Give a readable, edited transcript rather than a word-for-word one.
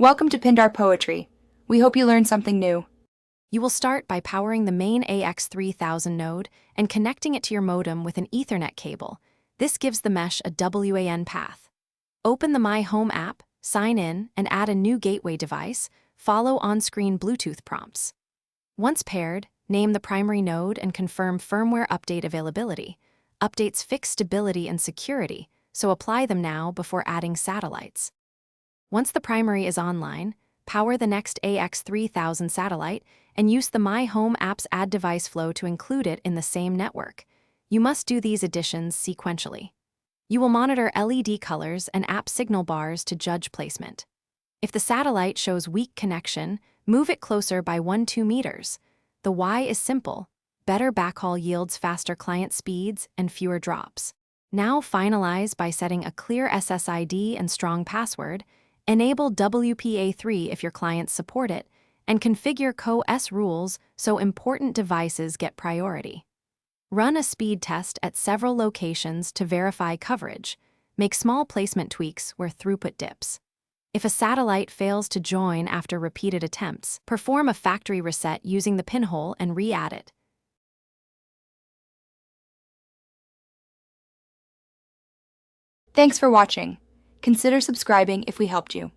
Welcome to Pindar Poetry. We hope you learned something new. You will start by powering the main Ax3000 node and connecting it to your modem with an Ethernet cable. This gives the mesh a WAN path. Open the My Home app, sign in, and add a new gateway device. Follow on-screen Bluetooth prompts. Once paired, name the primary node and confirm firmware update availability. Updates fix stability and security, so apply them now before adding satellites. Once the primary is online, power the next Ax3000 satellite and use the My Home app's add device flow to include it in the same network. You must do these additions sequentially. You will monitor LED colors and app signal bars to judge placement. If the satellite shows weak connection, move it closer by 1-2 meters. The why is simple. Better backhaul yields faster client speeds and fewer drops. Now finalize by setting a clear SSID and strong password. Enable WPA3 if your clients support it, and configure CO-S rules so important devices get priority. Run a speed test at several locations to verify coverage. Make small placement tweaks where throughput dips. If a satellite fails to join after repeated attempts, perform a factory reset using the pinhole and re-add it. Thanks for watching. Consider subscribing if we helped you.